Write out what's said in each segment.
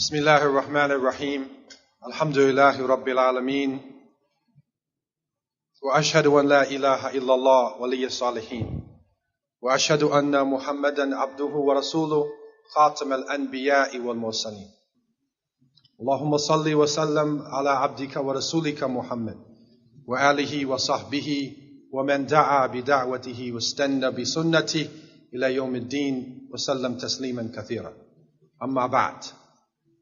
Bismillahir Rahmanir Rahim. Alhamdulillahi Rabbil Alameen. Wa ashhadu an la ilaha illallah waliyyus salihin. Wa ashhadu anna Muhammadan abduhu wa rasuluh khatam al-anbiya'i wal mursalin. Allahumma salli wa sallam ala abdika wa rasulika Muhammad wa alihi wa sahbihi wa man da'a bi da'watihi wa istanna bi sunnatihi ila yawmiddin wa sallam tasliman kathira. Amma ba'd.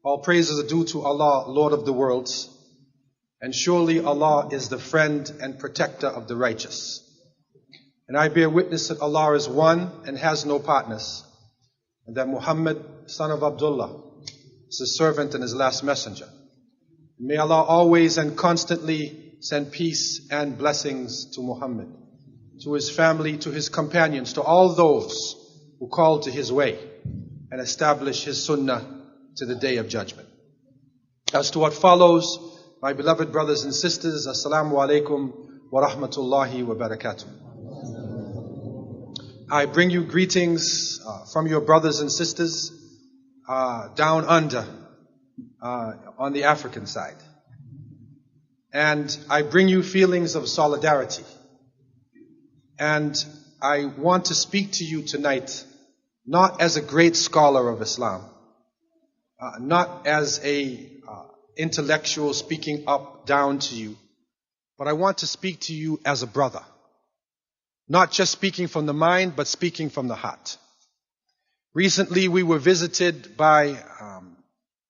All praises are due to Allah, Lord of the worlds, and surely Allah is the friend and protector of the righteous. And I bear witness that Allah is one and has no partners, and that Muhammad, son of Abdullah, is his servant and his last messenger. May Allah always and constantly send peace and blessings to Muhammad, to his family, to his companions, to all those who call to his way and establish his sunnah to the day of judgment. As to what follows, my beloved brothers and sisters, Assalamu alaikum wa rahmatullahi wa barakatuh. I bring you greetings from your brothers and sisters down under on the African side. And I bring you feelings of solidarity. And I want to speak to you tonight not as a great scholar of Islam, not as a intellectual speaking up, down to you, but I want to speak to you as a brother. Not just speaking from the mind, but speaking from the heart. Recently we were visited by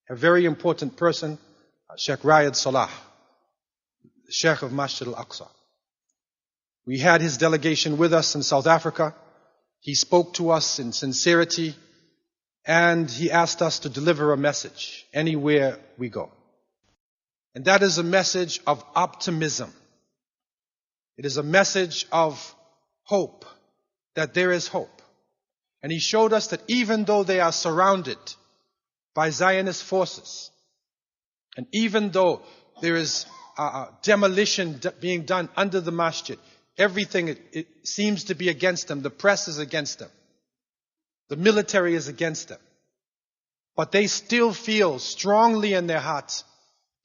a very important person, Sheikh Riyad Salah, the Sheikh of Masjid al-Aqsa. We had his delegation with us in South Africa. He spoke to us in sincerity, and he asked us to deliver a message anywhere we go. And that is a message of optimism. It is a message of hope, that there is hope. And he showed us that even though they are surrounded by Zionist forces, and even though there is demolition being done under the masjid, everything it seems to be against them. The press is against them. The military is against them. But they still feel strongly in their hearts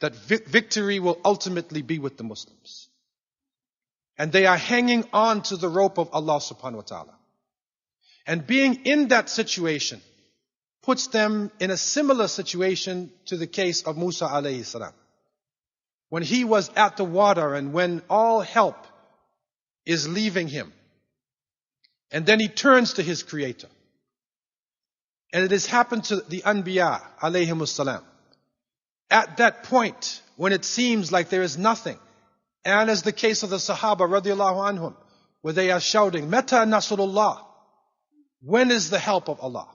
that victory will ultimately be with the Muslims. And they are hanging on to the rope of Allah subhanahu wa ta'ala. And being in that situation puts them in a similar situation to the case of Musa alayhi salam. When he was at the water and when all help is leaving him. And then he turns to his Creator. And it has happened to the Anbiya alayhimus salam. At that point, when it seems like there is nothing, and as the case of the Sahaba radiallahu anhum, where they are shouting, Mata Nasrullah, when is the help of Allah?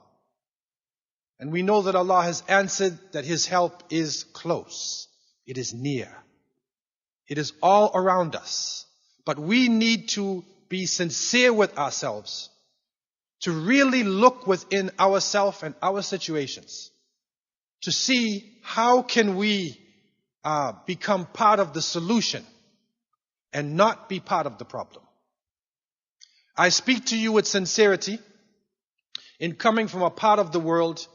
And we know that Allah has answered that His help is close. It is near. It is all around us. But we need to be sincere with ourselves, to really look within ourselves and our situations, to see how can we become part of the solution and not be part of the problem. I speak to you with sincerity in coming from a part of the world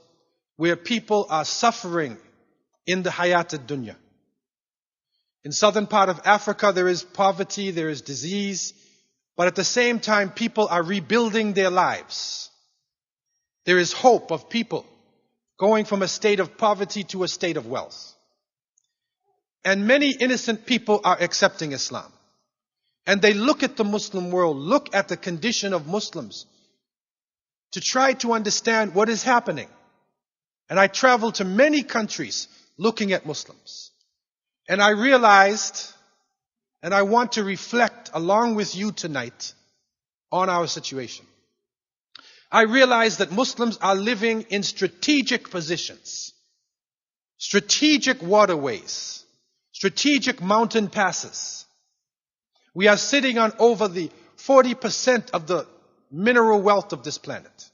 where people are suffering in the hayat ad-dunya. In southern part of Africa, there is poverty, there is disease, but at the same time, people are rebuilding their lives. There is hope of people going from a state of poverty to a state of wealth. And many innocent people are accepting Islam. And they look at the Muslim world, look at the condition of Muslims to try to understand what is happening. And I traveled to many countries looking at Muslims. And I realized, and I want to reflect along with you tonight on our situation. I realized that Muslims are living in strategic positions, strategic waterways, strategic mountain passes. We are sitting on over the 40% of the mineral wealth of this planet.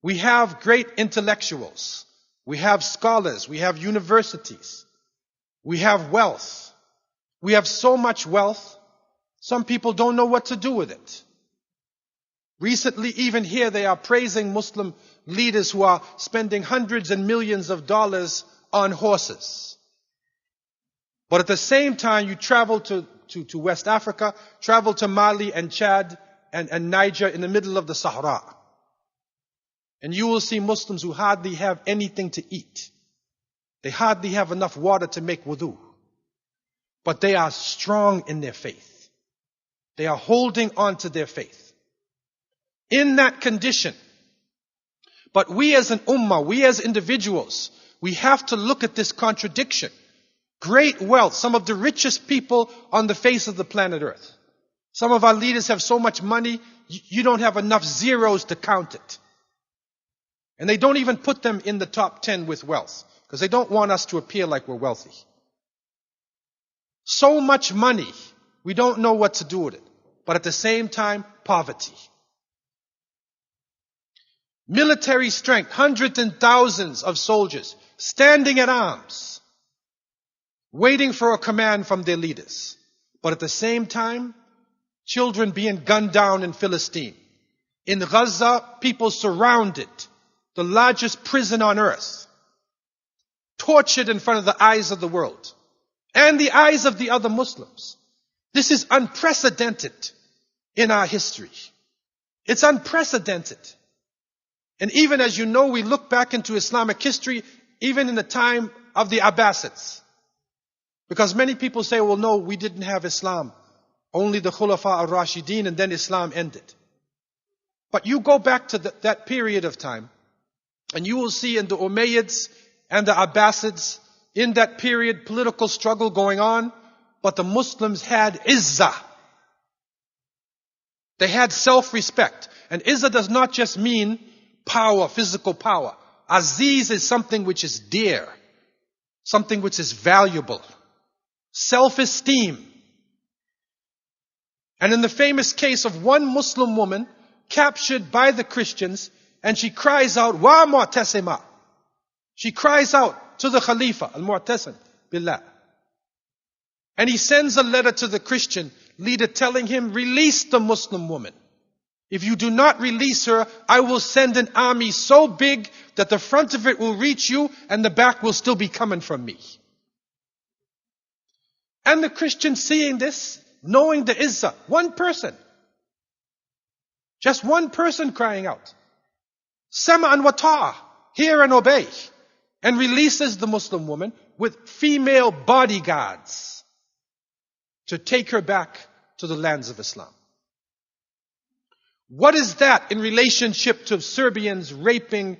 We have great intellectuals. We have scholars. We have universities. We have wealth. We have so much wealth, some people don't know what to do with it. Recently, even here, they are praising Muslim leaders who are spending hundreds and millions of dollars on horses. But at the same time, you travel to West Africa, travel to Mali and Chad and Niger in the middle of the Sahara. And you will see Muslims who hardly have anything to eat. They hardly have enough water to make wudu. But they are strong in their faith. They are holding on to their faith. In that condition, but we as an ummah, we as individuals, we have to look at this contradiction. Great wealth, some of the richest people on the face of the planet Earth. Some of our leaders have so much money, you don't have enough zeros to count it. And they don't even put them in the top 10 with wealth, because they don't want us to appear like we're wealthy. So much money, we don't know what to do with it. But at the same time, poverty. Military strength, hundreds and thousands of soldiers standing at arms, waiting for a command from their leaders. But at the same time, children being gunned down in Philistine. In Gaza, people surrounded, the largest prison on earth, tortured in front of the eyes of the world and the eyes of the other Muslims. This is unprecedented in our history. It's unprecedented. And even as you know, we look back into Islamic history, even in the time of the Abbasids. Because many people say, well, no, we didn't have Islam. Only the Khulafa al-Rashidin, and then Islam ended. But you go back to that period of time, and you will see in the Umayyads and the Abbasids, in that period, political struggle going on, but the Muslims had izzah. They had self-respect. And izzah does not just mean power, physical power. Aziz is something which is dear, something which is valuable. Self-esteem. And in the famous case of one Muslim woman captured by the Christians, and she cries out, Wa Mu'tasima. She cries out to the Khalifa, Al-Mu'tasim Billah. And he sends a letter to the Christian leader telling him, release the Muslim woman. If you do not release her, I will send an army so big that the front of it will reach you and the back will still be coming from me. And the Christian seeing this, knowing the izzah, one person, just one person crying out, Sama'an wa ta'a, hear and obey, and releases the Muslim woman with female bodyguards to take her back to the lands of Islam. What is that in relationship to Serbians raping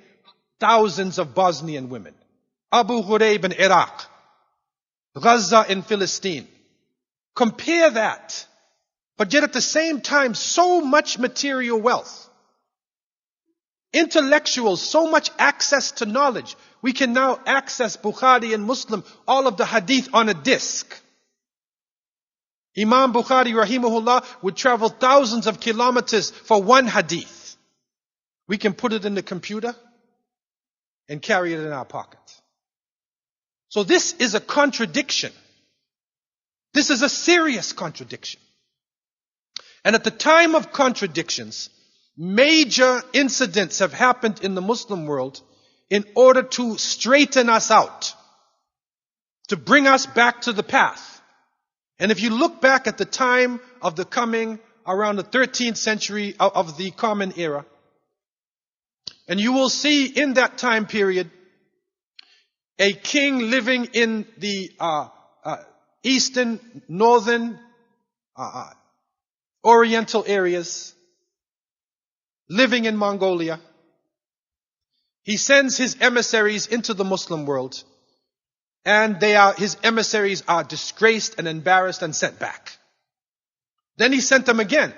thousands of Bosnian women? Abu Ghraib in Iraq, Gaza in Philistine. Compare that. But yet at the same time, so much material wealth. Intellectuals, so much access to knowledge. We can now access Bukhari and Muslim, all of the hadith on a disc. Imam Bukhari rahimahullah would travel thousands of kilometers for one hadith. We can put it in the computer and carry it in our pocket. So this is a contradiction. This is a serious contradiction. And at the time of contradictions, major incidents have happened in the Muslim world in order to straighten us out, to bring us back to the path. And if you look back at the time of the coming around the 13th century of the Common Era, and you will see in that time period a king living in the eastern, northern, oriental areas, living in Mongolia. He sends his emissaries into the Muslim world, and his emissaries are disgraced and embarrassed and sent back. Then he sent them again,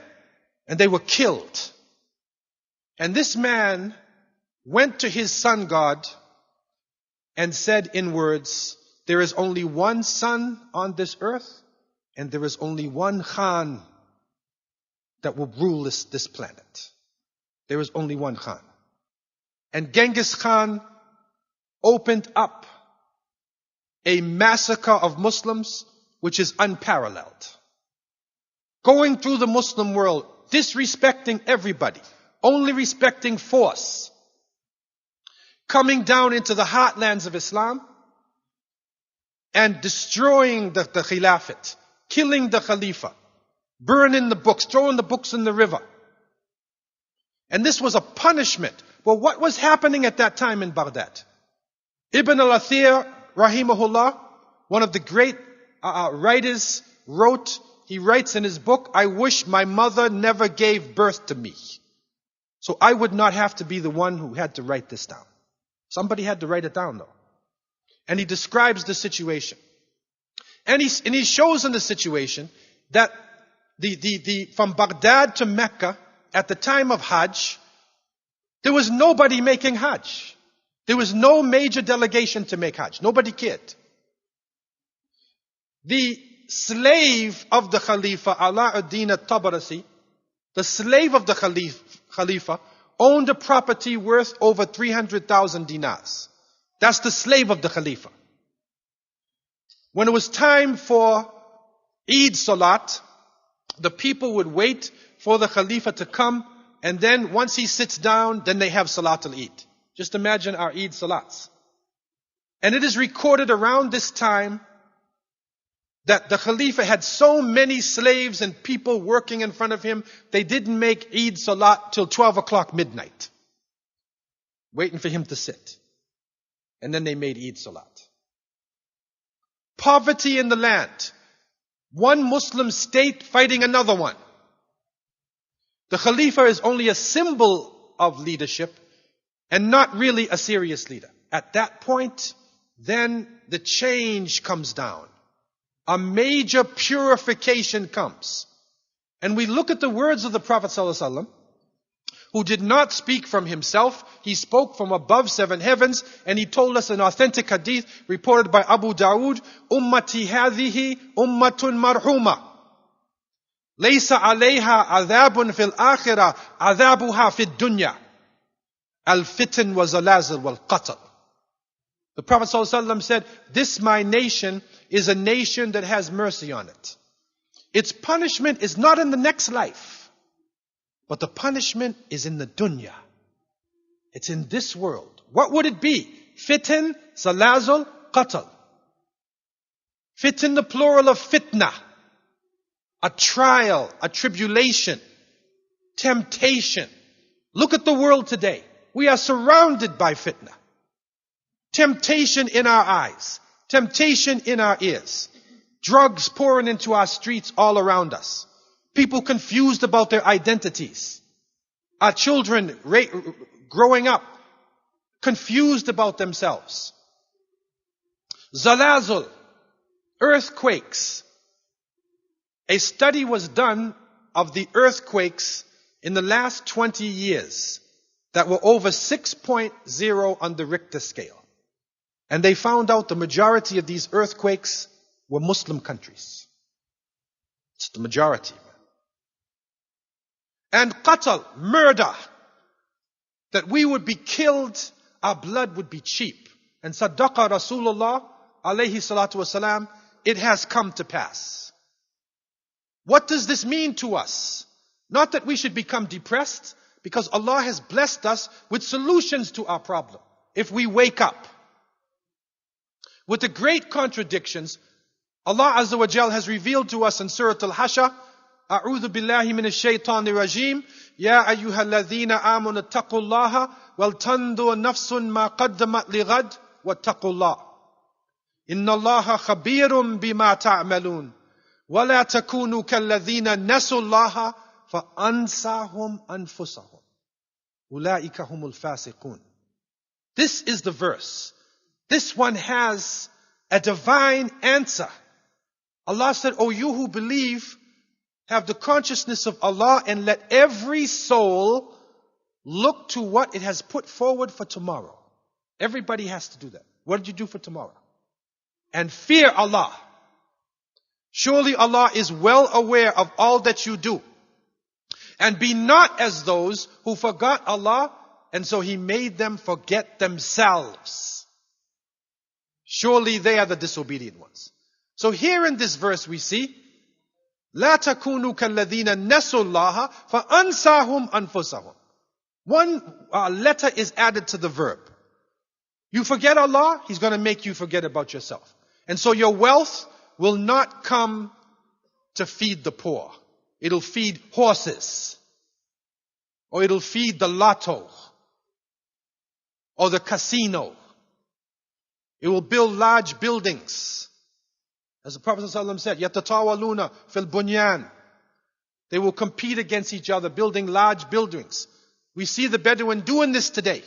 and they were killed. And this man went to his sun god and said in words, there is only one sun on this earth, and there is only one Khan that will rule this planet. There is only one Khan. And Genghis Khan opened up a massacre of Muslims which is unparalleled. Going through the Muslim world, disrespecting everybody, only respecting force, coming down into the heartlands of Islam and destroying the Khilafat, killing the Khalifa, burning the books, throwing the books in the river. And this was a punishment. Well, what was happening at that time in Baghdad? Ibn al-Athir, rahimahullah, one of the great writers, he writes in his book, I wish my mother never gave birth to me. So I would not have to be the one who had to write this down. Somebody had to write it down though. And he describes the situation. And he shows in the situation that from Baghdad to Mecca, at the time of Hajj, there was nobody making Hajj. There was no major delegation to make Hajj. Nobody cared. The slave of the Khalifa, Ala ad-Din al-Tabarasi, the slave of the Khalifa, owned a property worth over 300,000 dinars. That's the slave of the Khalifa. When it was time for Eid Salat, the people would wait for the Khalifa to come, and then once he sits down, then they have Salat al-Eid. Just imagine our Eid Salats. And it is recorded around this time that the Khalifa had so many slaves and people working in front of him, they didn't make Eid Salat till 12 o'clock midnight, waiting for him to sit. And then they made Eid Salat. Poverty in the land. One Muslim state fighting another one. The Khalifa is only a symbol of leadership and not really a serious leader. At that point, then the change comes down. A major purification comes. And we look at the words of the Prophet ﷺ, who did not speak from himself. He spoke from above 7 heavens, and he told us an authentic hadith reported by Abu Dawood, Ummati hadhihi ummatun marhuma. Laysa alayha adhabun fil akhirah, adhabuha fid dunya. Al-fitan wa zalazil wal qatl. The Prophet ﷺ said, this my nation is a nation that has mercy on it. Its punishment is not in the next life, but the punishment is in the dunya. It's in this world. What would it be? Fitan, zalazil, qatl. Fitan, the plural of fitna. A trial, a tribulation, temptation. Look at the world today. We are surrounded by fitna. Temptation in our eyes. Temptation in our ears. Drugs pouring into our streets all around us. People confused about their identities. Our children growing up confused about themselves. Zalazul, earthquakes. A study was done of the earthquakes in the last 20 years that were over 6.0 on the Richter scale. And they found out the majority of these earthquakes were Muslim countries. It's the majority. And qatl, murder. That we would be killed, our blood would be cheap. And Saddaqa Rasulullah alayhi salatu wasalam, it has come to pass. What does this mean to us? Not that we should become depressed, because Allah has blessed us with solutions to our problem. If we wake up. With the great contradictions, Allah Azza wa Jal has revealed to us in Surah Al-Hashr, A'udhu billahi minash shaitanir rajim, Ya ayyuhalladhina amanu taqullaha wal tandur nafsun ma qaddamat lighad wattaqullah. Inna Allaha khabirum bima ta'malun. وَلَا تَكُونُوا كَالَّذِينَ نَسُوا اللَّهَ فَأَنْسَاهُمْ أَنفُسَهُمْ أُولَٰئِكَ هُمُ الْفَاسِقُونَ. This is the verse. This one has a divine answer. Allah said, O you who believe, have the consciousness of Allah and let every soul look to what it has put forward for tomorrow. Everybody has to do that. What did you do for tomorrow? And fear Allah. Surely Allah is well aware of all that you do. And be not as those who forgot Allah, and so He made them forget themselves. Surely they are the disobedient ones. So here in this verse we see, لا تكونوا كالذين نسوا الله فأنساهم أنفسهم. One letter is added to the verb. You forget Allah, He's going to make you forget about yourself. And so your wealth will not come to feed the poor. It'll feed horses. Or it'll feed the lotto. Or the casino. It will build large buildings. As the Prophet ﷺ said, يَتَطَاوَلُونَ فِي الْبُنْيَانِ. They will compete against each other, building large buildings. We see the Bedouin doing this today.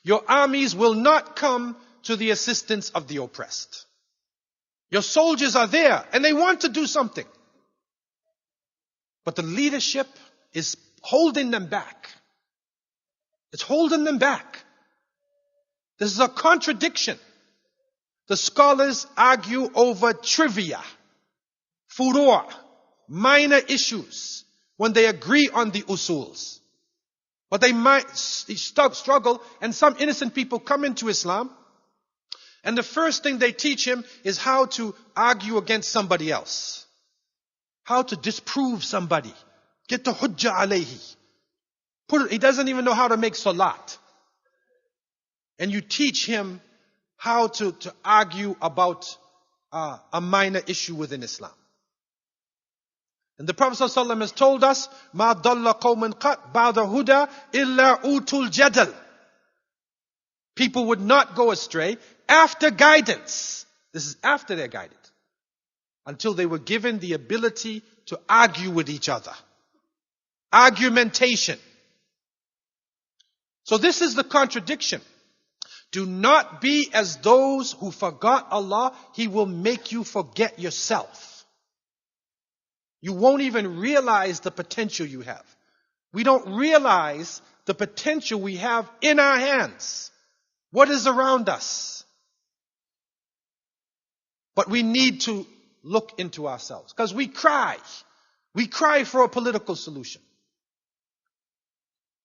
Your armies will not come to the assistance of the oppressed. Your soldiers are there and they want to do something. But the leadership is holding them back. It's holding them back. This is a contradiction. The scholars argue over trivia, furor, minor issues, when they agree on the usuls. But they might struggle, and some innocent people come into Islam, and the first thing they teach him is how to argue against somebody else. How to disprove somebody. Get the hujjah alayhi. He doesn't even know how to make salat. And you teach him how to argue about a minor issue within Islam. And the Prophet ﷺ has told us, مَا ضَلَّ قَوْمًا قَدْ بَعْدَ هُدَى إِلَّا أُوتُوا الْجَدَلِ. People would not go astray after guidance. This is after they're guided. Until they were given the ability to argue with each other. Argumentation. So this is the contradiction. Do not be as those who forgot Allah. He will make you forget yourself. You won't even realize the potential you have. We don't realize the potential we have in our hands. What is around us? But we need to look into ourselves. Because we cry. We cry for a political solution.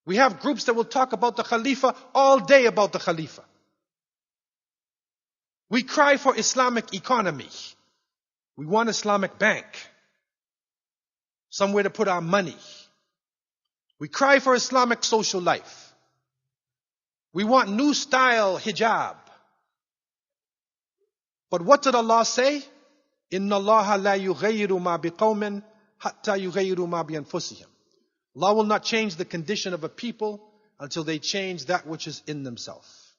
We have groups that will talk about the Khalifa all day about the Khalifa. We cry for Islamic economy. We want Islamic bank. Somewhere to put our money. We cry for Islamic social life. We want new style hijab. But what did Allah say? إِنَّ اللَّهَ لَا يُغَيِّرُ مَا بِقَوْمٍ حَتَّى يُغَيِّرُ مَا بِأَنفُسِهِمْ. Allah will not change the condition of a people until they change that which is in themselves.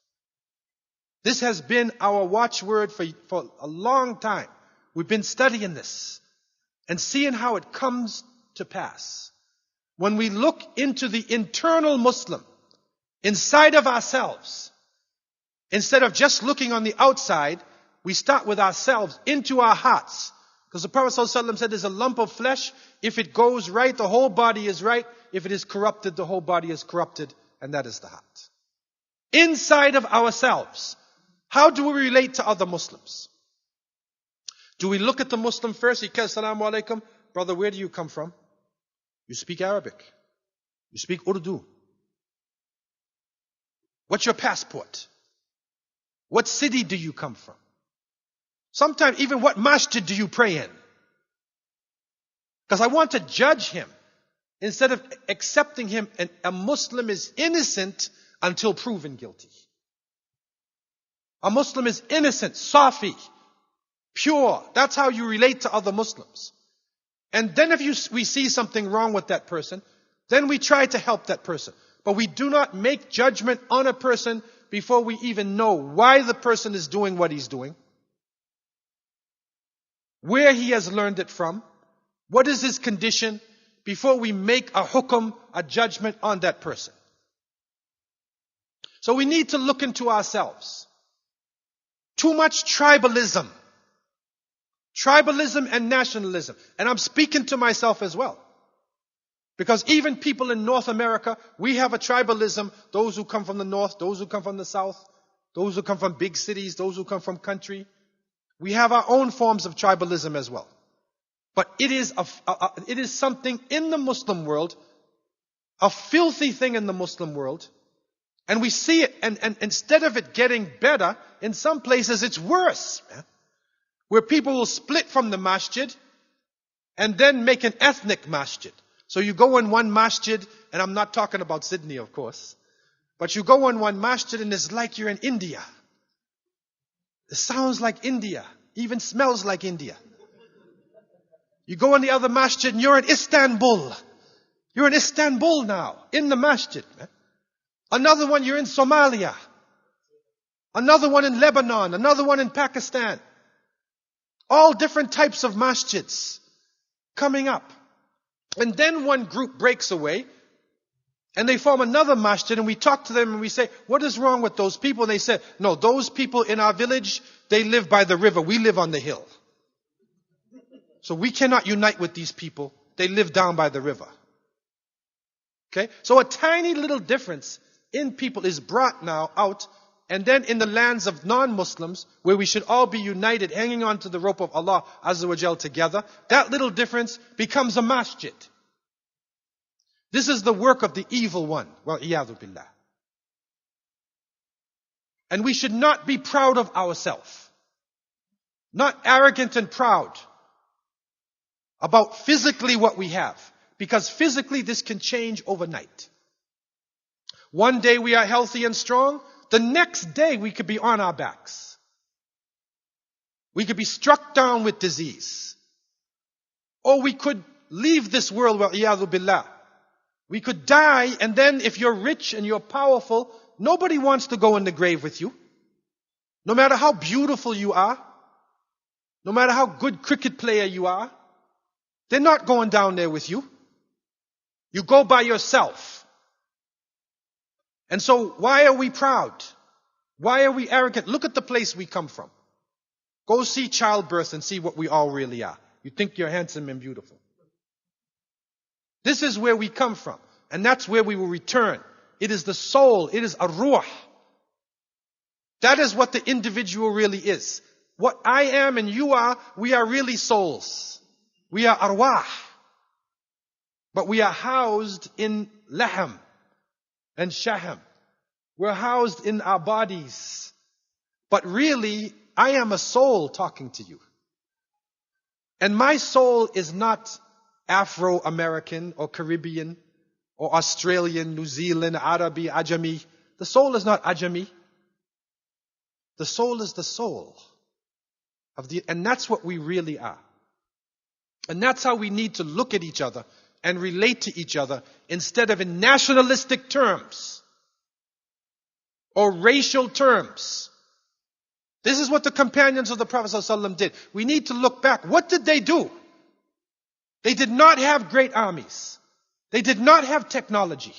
This has been our watchword for a long time. We've been studying this and seeing how it comes to pass. When we look into the internal Muslim, inside of ourselves, instead of just looking on the outside, we start with ourselves, into our hearts. Because the Prophet ﷺ said there's a lump of flesh. If it goes right, the whole body is right. If it is corrupted, the whole body is corrupted. And that is the heart. Inside of ourselves. How do we relate to other Muslims? Do we look at the Muslim first? He says, Assalamu alaikum. Brother, where do you come from? You speak Arabic. You speak Urdu. What's your passport? What city do you come from? Sometimes even what masjid do you pray in? Because I want to judge him. Instead of accepting him, and a Muslim is innocent until proven guilty. A Muslim is innocent, safi, pure. That's how you relate to other Muslims. And then if we see something wrong with that person, then we try to help that person. But we do not make judgment on a person before we even know why the person is doing what he's doing. Where he has learned it from. What is his condition? Before we make a hukum, a judgment on that person. So we need to look into ourselves. Too much tribalism. Tribalism and nationalism. And I'm speaking to myself as well. Because even people in North America, we have a tribalism. Those who come from the north, those who come from the south, those who come from big cities, those who come from country. We have our own forms of tribalism as well. But it is something in the Muslim world, a filthy thing in the Muslim world. And we see it, and instead of it getting better, in some places it's worse. Where people will split from the masjid and then make an ethnic masjid. So you go in one masjid, and I'm not talking about Sydney, of course, but you go in one masjid and it's like you're in India. It sounds like India, even smells like India. You go in the other masjid and you're in Istanbul. You're in Istanbul now, in the masjid. Man. Another one, you're in Somalia. Another one in Lebanon. Another one in Pakistan. All different types of masjids coming up. And then one group breaks away and they form another masjid, and we talk to them and we say, what is wrong with those people? And they say, no, those people in our village, they live by the river. We live on the hill. So we cannot unite with these people. They live down by the river. Okay? So a tiny little difference in people is brought now out, and then in the lands of non-Muslims, where we should all be united, hanging on to the rope of Allah Azza wa Jal together, that little difference becomes a masjid. This is the work of the evil one. Wal-iyadhu billah. And we should not be proud of ourselves. Not arrogant and proud about physically what we have. Because physically this can change overnight. One day we are healthy and strong. The next day we could be on our backs. We could be struck down with disease. Or we could leave this world, wal-iyadhu billah. We could die, and then if you're rich and you're powerful, nobody wants to go in the grave with you. No matter how beautiful you are, no matter how good cricket player you are, they're not going down there with you. You go by yourself. And so why are we proud? Why are we arrogant? Look at the place we come from. Go see childbirth and see what we all really are. You think you're handsome and beautiful. This is where we come from. And that's where we will return. It is the soul. It is ar-ruh. That is what the individual really is. What I am and you are, we are really souls. We are arwah. But we are housed in laham and shaham. We're housed in our bodies. But really, I am a soul talking to you. And my soul is not Afro-American or Caribbean or Australian, New Zealand, Arabi, Ajami. The soul is not Ajami. The soul is the soul of and that's what we really are. And that's how we need to look at each other and relate to each other instead of in nationalistic terms or racial terms. This is what the companions of the Prophet ﷺ did. We need to look back. What did they do? They did not have great armies. They did not have technology.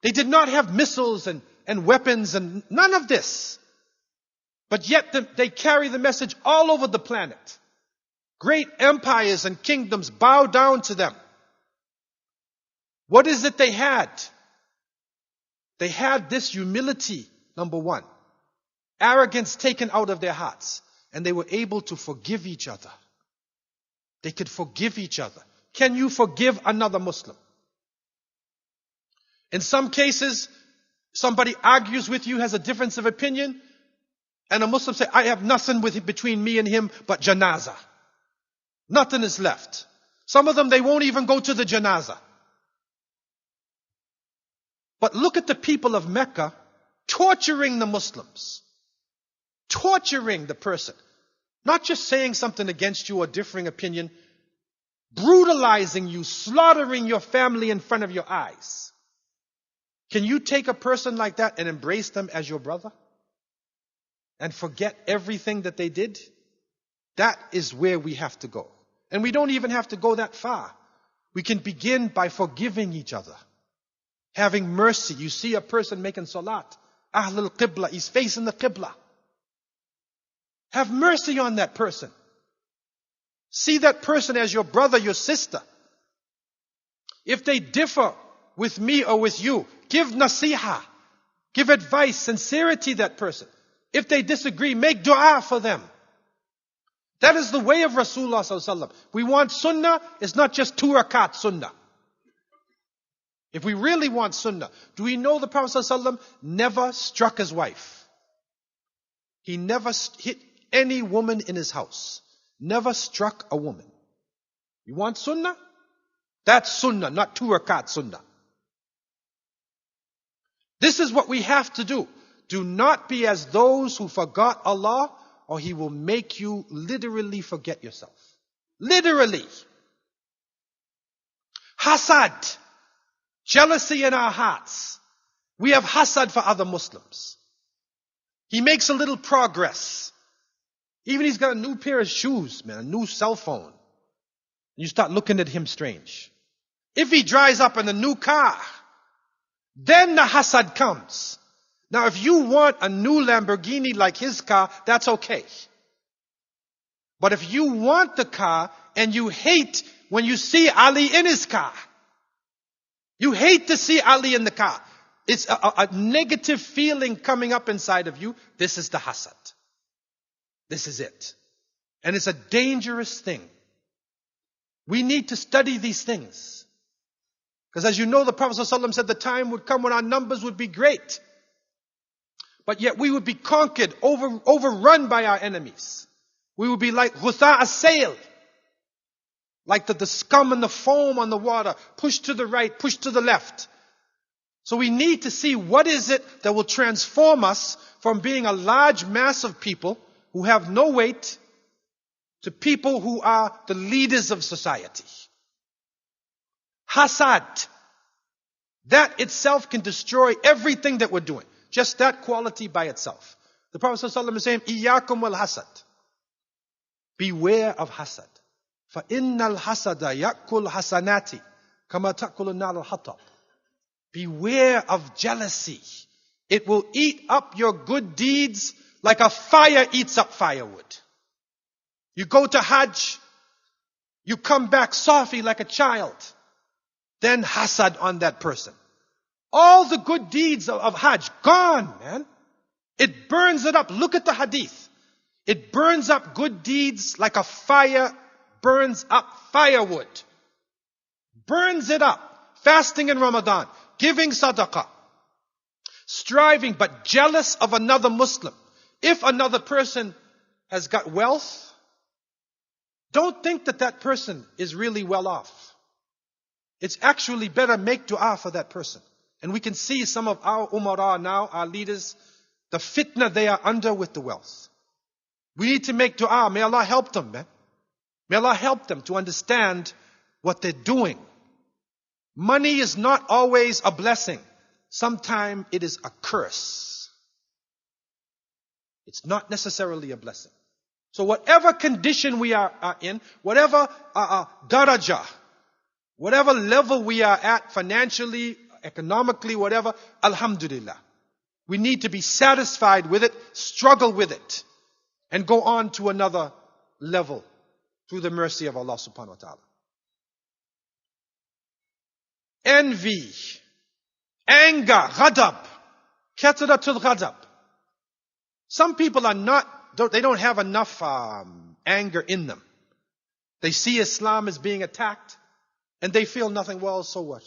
They did not have missiles and weapons and none of this. But yet they carry the message all over the planet. Great empires and kingdoms bow down to them. What is it they had? They had this humility, number one. Arrogance taken out of their hearts. And they were able to forgive each other. They could forgive each other. Can you forgive another Muslim? In some cases, somebody argues with you, has a difference of opinion, and a Muslim says, I have nothing between me and him but janazah. Nothing is left. Some of them, they won't even go to the janazah. But look at the people of Mecca torturing the Muslims. Torturing the person. Not just saying something against you or differing opinion, brutalizing you, slaughtering your family in front of your eyes. Can you take a person like that and embrace them as your brother? And forget everything that they did? That is where we have to go. And we don't even have to go that far. We can begin by forgiving each other. Having mercy. You see a person making salat. Ahlul Qibla, he's facing the Qibla. Have mercy on that person. See that person as your brother, your sister. If they differ with me or with you, give nasiha. Give advice, sincerity to that person. If they disagree, make dua for them. That is the way of Rasulullah sallallahu alaihi wasallam. We want sunnah, it's not just 2 rakat sunnah. If we really want sunnah, do we know the Prophet sallallahu alaihi wasallam never struck his wife? He never hit any woman in his house. Never struck a woman. You want sunnah? That's sunnah, not 2 rakat sunnah. This is what we have to do. Do not be as those who forgot Allah, or He will make you literally forget yourself. Literally. Hasad. Jealousy in our hearts. We have hasad for other Muslims. He makes a little progress. Even he's got a new pair of shoes, man, a new cell phone. You start looking at him strange. If he drives up in a new car, then the hasad comes. Now, if you want a new Lamborghini like his car, that's okay. But if you want the car and you hate when you see Ali in his car, you hate to see Ali in the car, it's a negative feeling coming up inside of you. This is the hasad. This is it. And it's a dangerous thing. We need to study these things. Because as you know, the Prophet ﷺ said the time would come when our numbers would be great. But yet we would be conquered, overrun by our enemies. We would be like ghutha as-sail. Like the scum and the foam on the water, pushed to the right, pushed to the left. So we need to see what is it that will transform us from being a large mass of people who have no weight to people who are the leaders of society. Hasad. That itself can destroy everything that we're doing. Just that quality by itself. The Prophet ﷺ is saying, Iyakum wal hasad. Beware of hasad. فَإِنَّ الْحَسَدَ يَأْكُلْ حَسَنَاتِ كَمَا تَأْكُلُ النَّارُ الْحَطَبِ. Beware of jealousy. It will eat up your good deeds like a fire eats up firewood. You go to Hajj, you come back Safi like a child. Then hasad on that person. All the good deeds of Hajj, gone, man. It burns it up. Look at the hadith. It burns up good deeds like a fire burns up firewood. Burns it up. Fasting in Ramadan. Giving sadaqah. Striving but jealous of another Muslim. If another person has got wealth, don't think that that person is really well off. It's actually better make dua for that person. And we can see some of our umara now, our leaders, the fitna they are under with the wealth. We need to make dua. May Allah help them, man. May Allah help them to understand what they're doing. Money is not always a blessing. Sometimes it is a curse. It's not necessarily a blessing. So whatever condition we are in, whatever daraja, whatever level we are at financially, economically, whatever, alhamdulillah. We need to be satisfied with it, struggle with it, and go on to another level through the mercy of Allah subhanahu wa ta'ala. Envy, anger, ghadab, kathratul ghadab. Some people they don't have enough anger in them. They see Islam as being attacked and they feel nothing. Well, so what?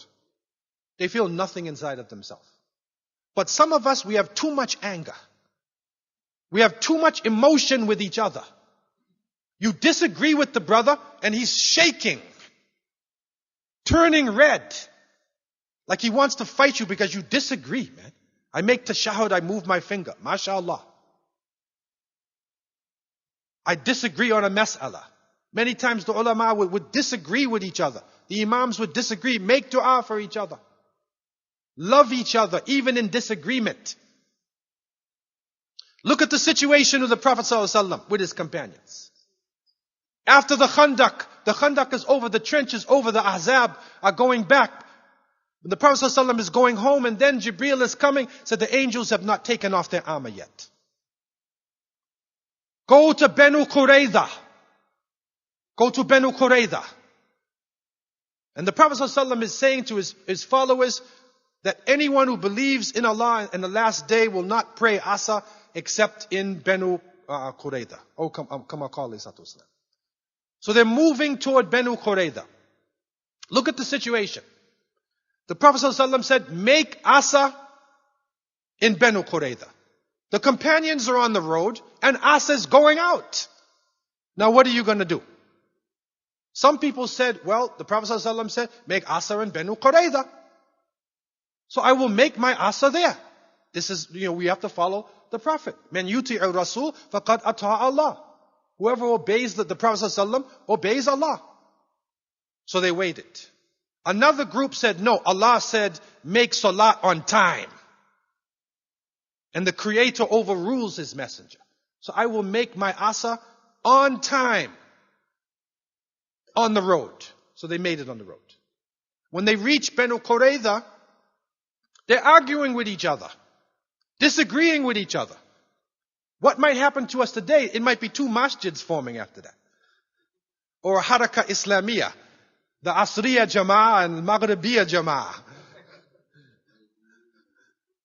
They feel nothing inside of themselves. But some of us, we have too much anger. We have too much emotion with each other. You disagree with the brother and he's shaking, turning red, like he wants to fight you because you disagree, man. I make tashahud, I move my finger. MashaAllah. I disagree on a mas'ala. Many times the ulama would disagree with each other. The imams would disagree. Make dua for each other. Love each other, even in disagreement. Look at the situation of the Prophet ﷺ with his companions. After the Khandaq is over, the trenches over, the Ahzab are going back. The Prophet ﷺ is going home and then Jibreel is coming, said the angels have not taken off their armor yet. Go to Banu Qurayza. Go to Banu Qurayza. And the Prophet ﷺ is saying to his followers that anyone who believes in Allah and the last day will not pray Asa except in Banu Qurayza. Oh, kama qala Isatu. So they're moving toward Banu Qurayza. Look at the situation. The Prophet ﷺ said, make Asa in Banu Qurayza. The companions are on the road and Asa is going out. Now what are you going to do? Some people said, well, the Prophet ﷺ said, make Asr in Banu Qurayza. So I will make my Asr there. This is, we have to follow the Prophet. Man yuti'u Rasul faqad ata'a Allah. Whoever obeys the Prophet ﷺ obeys Allah. So they waited. Another group said, no, Allah said, make salat on time. And the Creator overrules His messenger. So I will make my Asr on time. On the road. So they made it on the road. When they reached Banu Qurayza, they're arguing with each other. Disagreeing with each other. What might happen to us today? It might be two masjids forming after that. Or a Haraka Islamiyah. The Asriya Jama'ah and Maghribiya Jama'ah.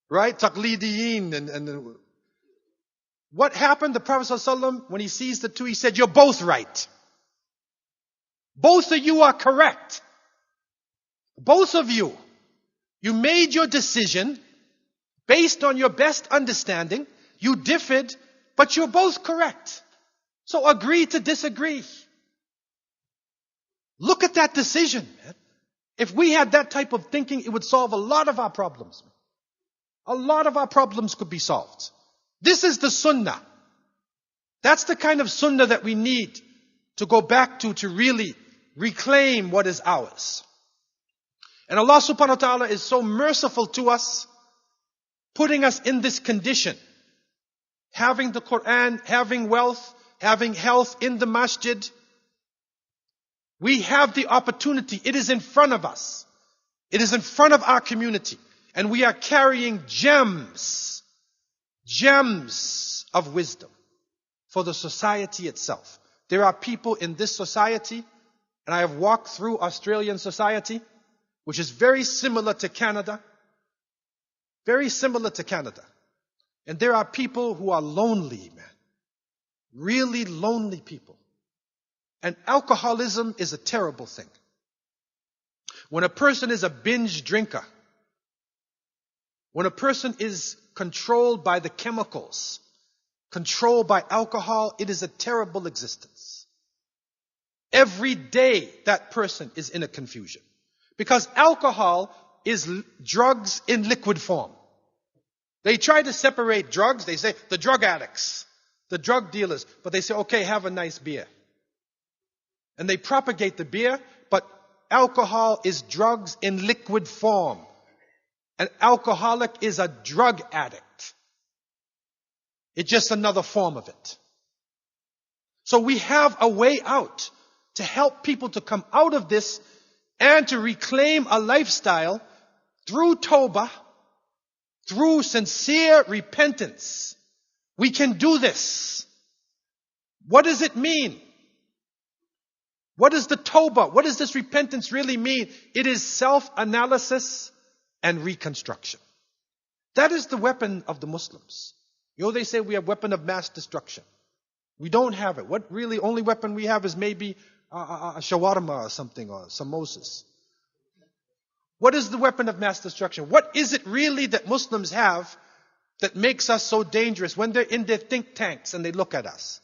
Right? Taqlidiyin and what happened? The Prophet ﷺ, when he sees the two, he said, you're both right. Both of you are correct. Both of you. You made your decision based on your best understanding. You differed, but you're both correct. So agree to disagree. Look at that decision, man. If we had that type of thinking, it would solve a lot of our problems. A lot of our problems could be solved. This is the sunnah. That's the kind of sunnah that we need to go back to really reclaim what is ours. And Allah subhanahu wa ta'ala is so merciful to us, putting us in this condition. Having the Quran, having wealth, having health in the masjid. We have the opportunity. It is in front of us. It is in front of our community. And we are carrying gems of wisdom for the society itself. There are people in this society, and I have walked through Australian society, which is very similar to Canada. Very similar to Canada. And there are people who are lonely, man. Really lonely people. And alcoholism is a terrible thing. When a person is a binge drinker, when a person is controlled by the chemicals, controlled by alcohol, it is a terrible existence. Every day that person is in a confusion. Because alcohol is drugs in liquid form. They try to separate drugs. They say the drug addicts, the drug dealers. But they say, okay, have a nice beer. And they propagate the beer, but alcohol is drugs in liquid form. An alcoholic is a drug addict. It's just another form of it. So we have a way out to help people to come out of this and to reclaim a lifestyle through tawbah, through sincere repentance. We can do this. What does it mean? What is the tawbah? What does this repentance really mean? It is self-analysis and reconstruction. That is the weapon of the Muslims. They say we have weapon of mass destruction. We don't have it. What really only weapon we have is maybe a shawarma or something, or samosas. What is the weapon of mass destruction? What is it really that Muslims have that makes us so dangerous when they're in their think tanks and they look at us?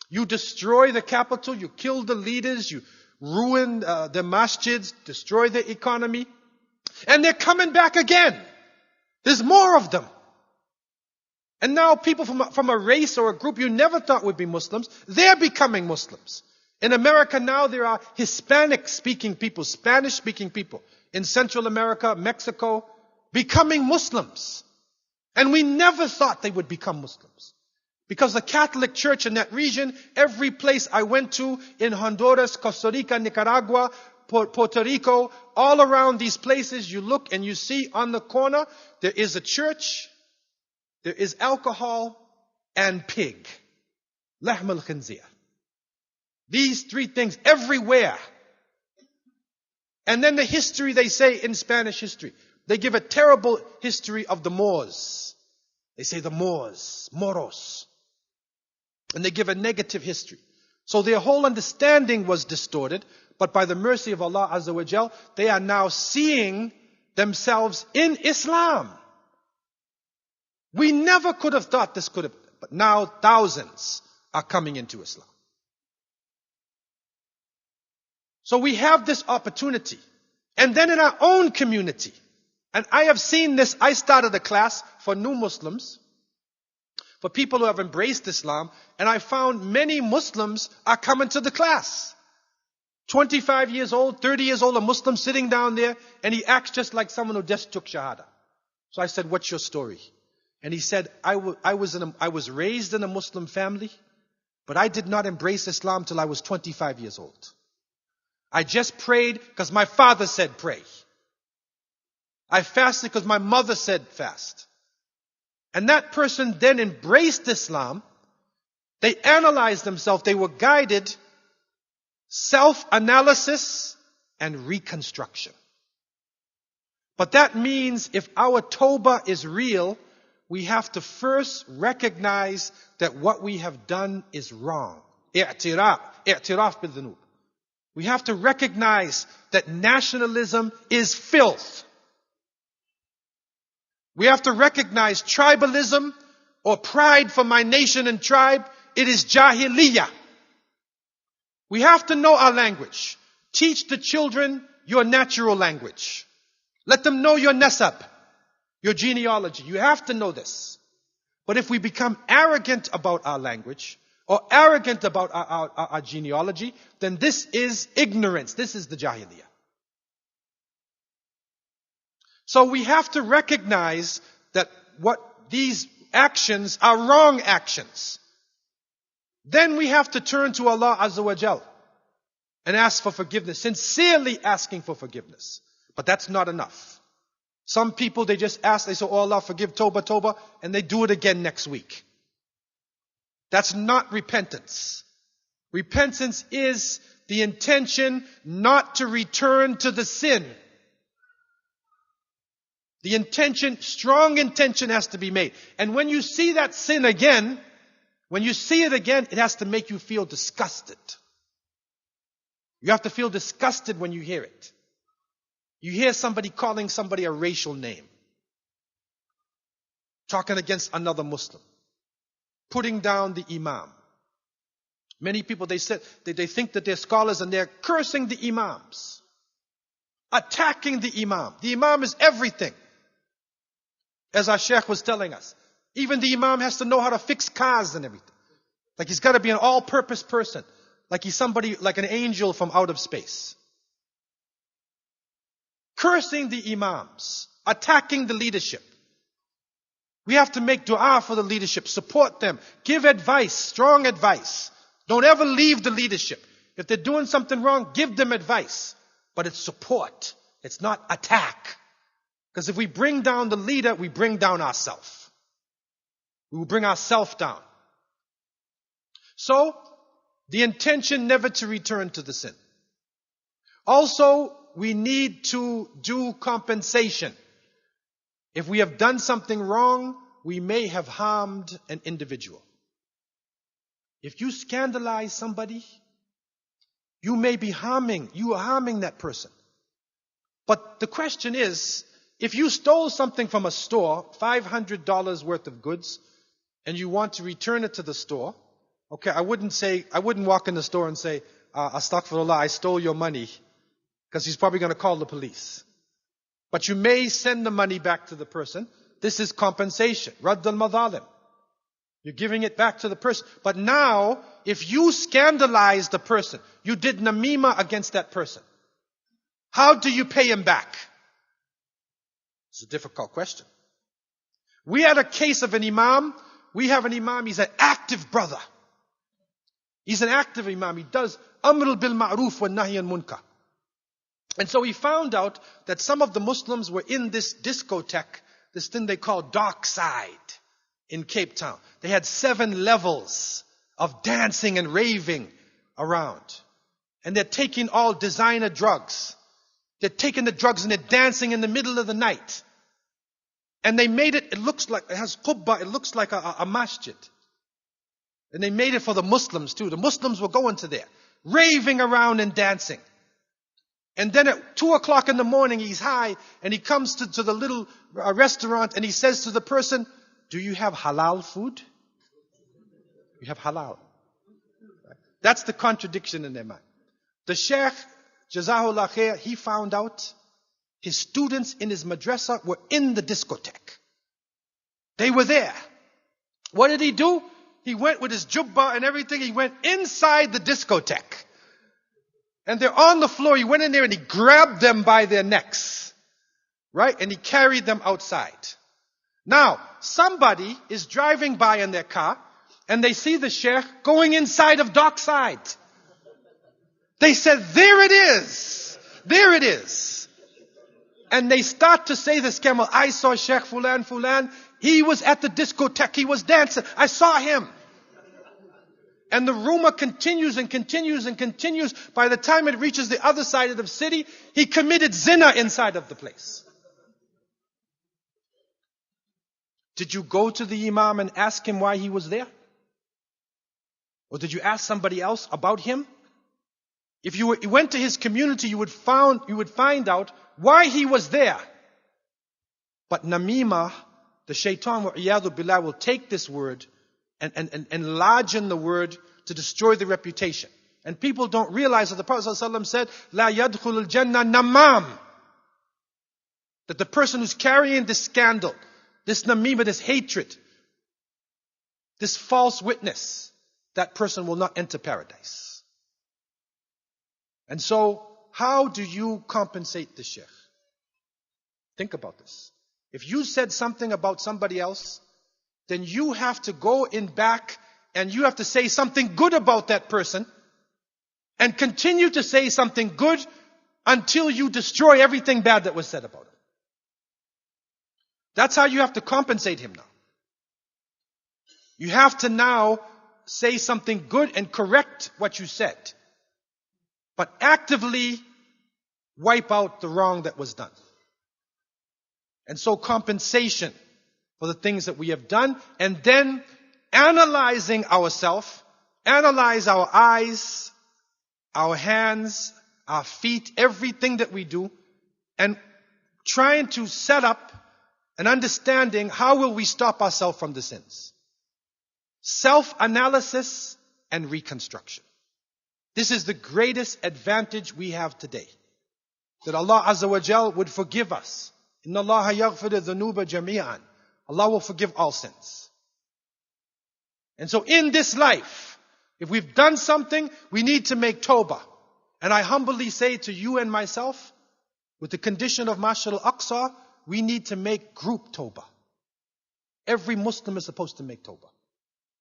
You destroy the capital, you kill the leaders, you ruin the masjids, destroy the economy, and they're coming back again. There's more of them. And now people from a race or a group you never thought would be Muslims, they're becoming Muslims. In America now there are Hispanic-speaking people, Spanish-speaking people in Central America, Mexico, becoming Muslims. And we never thought they would become Muslims. Because the Catholic Church in that region, every place I went to in Honduras, Costa Rica, Nicaragua, Puerto Rico, all around these places, you look and you see on the corner, there is a church, there is alcohol, and pig. Lahm al-khinzir. These three things everywhere. And then the history they say in Spanish history. They give a terrible history of the Moors. They say the Moors, Moros. And they give a negative history. So their whole understanding was distorted. But by the mercy of Allah Azza wa Jal, they are now seeing themselves in Islam. We never could have thought this could have, but now thousands are coming into Islam. So we have this opportunity. And then in our own community, and I have seen this, I started a class for new Muslims, for people who have embraced Islam, and I found many Muslims are coming to the class. 25 years old, 30 years old, a Muslim sitting down there, and he acts just like someone who just took Shahada. So I said, what's your story? And he said, I was raised in a Muslim family, but I did not embrace Islam till I was 25 years old. I just prayed because my father said pray. I fasted because my mother said fast. And that person then embraced Islam. They analyzed themselves. They were guided self-analysis and reconstruction. But that means if our tawbah is real, we have to first recognize that what we have done is wrong. I'tiraf bil-dhunub. We have to recognize that nationalism is filth. We have to recognize tribalism or pride for my nation and tribe. It is jahiliyyah. We have to know our language. Teach the children your natural language. Let them know your nasab, your genealogy. You have to know this. But if we become arrogant about our language or arrogant about our genealogy, then this is ignorance. This is the jahiliyyah. So we have to recognize that what these actions are wrong actions. Then we have to turn to Allah Azza wa Jal and ask for forgiveness, sincerely asking for forgiveness. But that's not enough. Some people, they just ask, they say, oh Allah, forgive, tawbah, tawbah, and they do it again next week. That's not repentance. Repentance is the intention not to return to the sin. The intention, strong intention has to be made. And when you see that sin again, when you see it again, it has to make you feel disgusted. You have to feel disgusted when you hear it. You hear somebody calling somebody a racial name, talking against another Muslim, putting down the imam. Many people, they think that they're scholars and they're cursing the imams, attacking the imam. The imam is everything. As our sheikh was telling us, even the imam has to know how to fix cars and everything. Like he's got to be an all-purpose person. Like he's somebody, like an angel from out of space. Cursing the imams, attacking the leadership. We have to make dua for the leadership, support them, give advice, strong advice. Don't ever leave the leadership. If they're doing something wrong, give them advice. But it's support. It's not attack. Because if we bring down the leader, we bring down ourselves. We will bring ourselves down. So, the intention never to return to the sin. Also, we need to do compensation. If we have done something wrong, we may have harmed an individual. If you scandalize somebody, you may be harming that person. But the question is, if you stole something from a store, $500 worth of goods, and you want to return it to the store, okay, I wouldn't walk in the store and say, astaghfirullah, I stole your money, because he's probably going to call the police. But you may send the money back to the person. This is compensation. Radd al-madhalim. You're giving it back to the person. But now, if you scandalize the person, you did namima against that person, how do you pay him back? It's a difficult question. We had a case of an imam. We have an imam, he's an active brother. He's an active imam. He does amr bil ma'ruf wa nahy an munkar. And so he found out that some of the Muslims were in this discotheque, this thing they call Dark Side in Cape Town. They had 7 levels of dancing and raving around. And they're taking all designer drugs. They're taking the drugs and they're dancing in the middle of the night. And they made it looks like, it has qubba, it looks like a masjid. And they made it for the Muslims too. The Muslims were going to there, raving around and dancing. And then at 2 o'clock in the morning, he's high, and he comes to the little restaurant, and he says to the person, do you have halal food? You have halal. That's the contradiction in their mind. The sheikh Jazahullah khair, he found out his students in his madrasa were in the discotheque. They were there. What did he do? He went with his jubba and everything. He went inside the discotheque. And they're on the floor. He went in there and he grabbed them by their necks. Right? And he carried them outside. Now, somebody is driving by in their car and they see the sheikh going inside of Dockside. They said, there it is. There it is. And they start to say this camel, I saw Sheikh Fulan Fulan. He was at the discotheque. He was dancing. I saw him. And the rumor continues and continues and continues. By the time it reaches the other side of the city, he committed zina inside of the place. Did you go to the imam and ask him why he was there? Or did you ask somebody else about him? If you went to his community, you would find out why he was there. But namima, the shaitan, wa'iyadu billah, will take this word and enlargen the word to destroy the reputation. And people don't realize that the Prophet ﷺ said, La yadkhulul jannah namam. That the person who's carrying this scandal, this namima, this hatred, this false witness, that person will not enter paradise. And so, how do you compensate the sheikh? Think about this. If you said something about somebody else, then you have to go in back and you have to say something good about that person and continue to say something good until you destroy everything bad that was said about him. That's how you have to compensate him now. You have to now say something good and correct what you said, but actively wipe out the wrong that was done. And so compensation for the things that we have done, and then analyzing ourselves, analyze our eyes, our hands, our feet, everything that we do, and trying to set up an understanding, how will we stop ourselves from the sins? Self-analysis and reconstruction. This is the greatest advantage we have today. That Allah Azza wa Jal would forgive us. Inna Allaha yaghfiru dhunuba jami'an. Allah will forgive all sins. And so in this life, if we've done something, we need to make tawbah. And I humbly say to you and myself, with the condition of Masjid al-Aqsa, we need to make group tawbah. Every Muslim is supposed to make tawbah.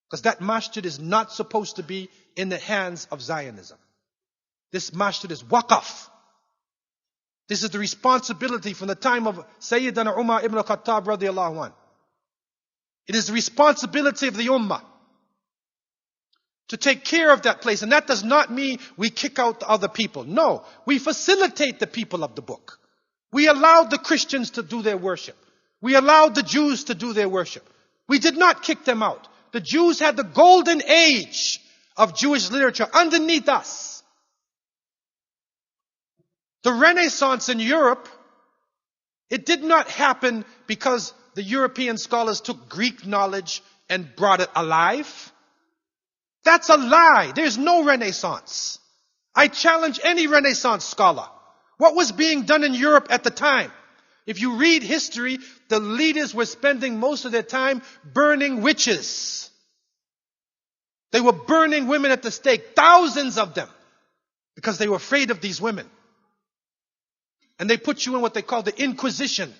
Because that masjid is not supposed to be in the hands of Zionism. This masjid is waqaf. This is the responsibility from the time of Sayyidina Umar ibn al-Khattab radiallahu anh. It is the responsibility of the ummah to take care of that place. And that does not mean we kick out the other people. No, we facilitate the people of the book. We allowed the Christians to do their worship. We allowed the Jews to do their worship. We did not kick them out. The Jews had the golden age of Jewish literature underneath us. The Renaissance in Europe, it did not happen because the European scholars took Greek knowledge and brought it alive. That's a lie. There's no Renaissance. I challenge any Renaissance scholar. What was being done in Europe at the time? If you read history, the leaders were spending most of their time burning witches. They were burning women at the stake, thousands of them, because they were afraid of these women. And they put you in what they call the Inquisition.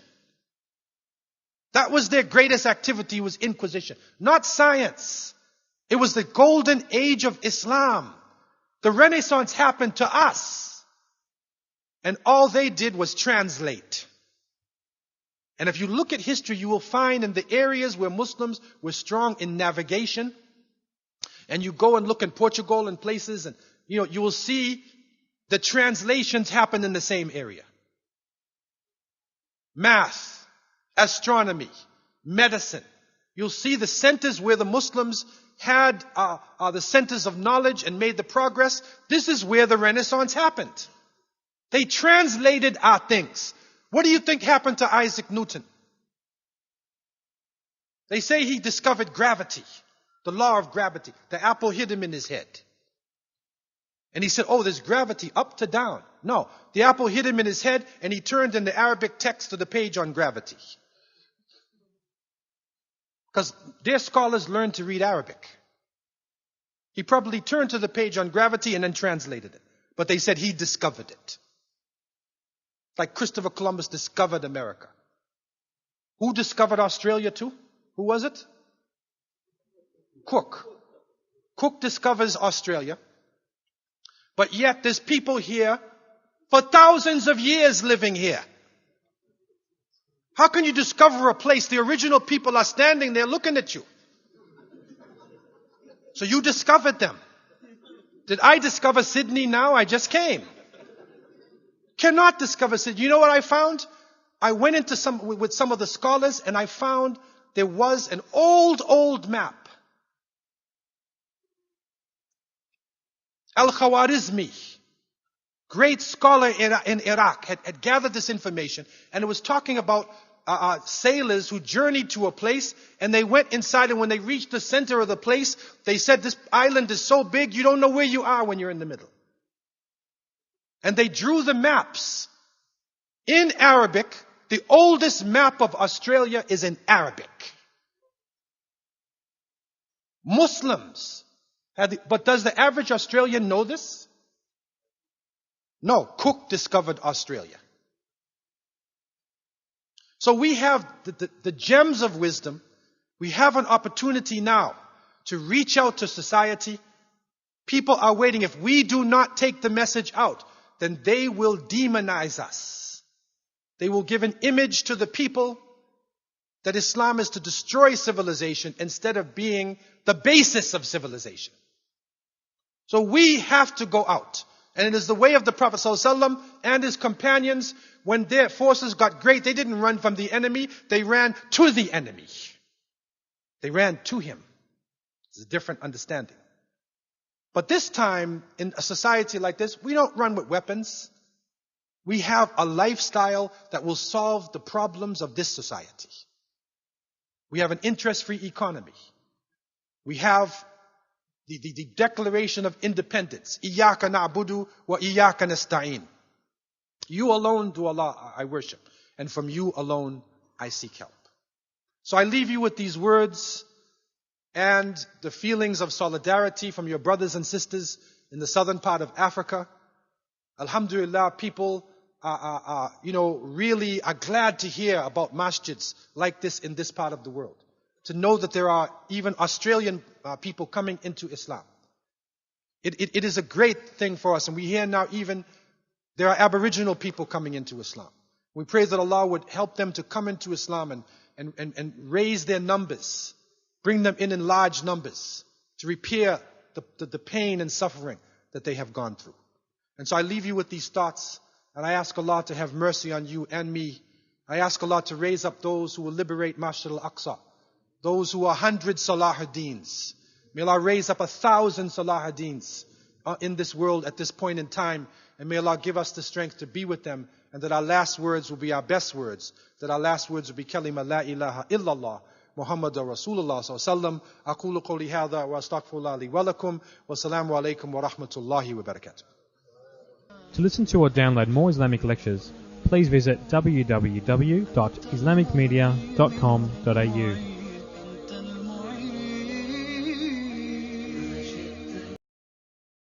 That was their greatest activity, was Inquisition. Not science. It was the golden age of Islam. The Renaissance happened to us. And all they did was translate. And if you look at history, you will find in the areas where Muslims were strong in navigation, and you go and look in Portugal and places, and you will see the translations happen in the same area. Math, astronomy, medicine. You'll see the centers where the Muslims had the centers of knowledge and made the progress. This is where the Renaissance happened. They translated our things. What do you think happened to Isaac Newton? They say he discovered gravity, the law of gravity. The apple hit him in his head. And he said, oh, there's gravity up to down. No, the apple hit him in his head and he turned in the Arabic text to the page on gravity. Because their scholars learned to read Arabic. He probably turned to the page on gravity and then translated it. But they said he discovered it. Like Christopher Columbus discovered America. Who discovered Australia too? Who was it? Cook. Cook discovers Australia. But yet there's people here for thousands of years living here. How can you discover a place? The original people are standing there looking at you. So you discovered them. Did I discover Sydney now? I just came. Cannot discover Sydney. You know what I found? I went into with some of the scholars and I found there was an old map. Al-Khwarizmi, great scholar in Iraq, had gathered this information, and it was talking about sailors who journeyed to a place, and they went inside, and when they reached the center of the place, they said, this island is so big, you don't know where you are when you're in the middle. And they drew the maps in Arabic. The oldest map of Australia is in Arabic. Muslims. But does the average Australian know this? No. Cook discovered Australia. So we have the gems of wisdom. We have an opportunity now to reach out to society. People are waiting. If we do not take the message out, then they will demonize us. They will give an image to the people that Islam is to destroy civilization instead of being the basis of civilization. So we have to go out. And it is the way of the Prophet ﷺ and his companions. When their forces got great, they didn't run from the enemy. They ran to the enemy. They ran to him. It's a different understanding. But this time, in a society like this, we don't run with weapons. We have a lifestyle that will solve the problems of this society. We have an interest-free economy. We have the declaration of independence. Iyaka na'budu wa iyaka nasta'in. You alone, do Allah, I worship. And from you alone, I seek help. So I leave you with these words and the feelings of solidarity from your brothers and sisters in the southern part of Africa. Alhamdulillah, people really are glad to hear about masjids like this in this part of the world. To know that there are even Australian people coming into Islam. It is a great thing for us. And we hear now even there are Aboriginal people coming into Islam. We pray that Allah would help them to come into Islam and raise their numbers. Bring them in large numbers to repair the pain and suffering that they have gone through. And so I leave you with these thoughts. And I ask Allah to have mercy on you and me. I ask Allah to raise up those who will liberate Masjid al-Aqsa. Those who are 100 Salahuddins. May Allah raise up 1,000 Salahuddins in this world at this point in time. And may Allah give us the strength to be with them. And that our last words will be our best words. That our last words will be kalima la ilaha illallah. Muhammadur Rasulullah sallallahu aqulu qawli hadha wa astaghfirullah li wa lakum. Wa salamu alaykum wa rahmatullahi wa barakatuh. To listen to or download more Islamic lectures, please visit www.islamicmedia.com.au.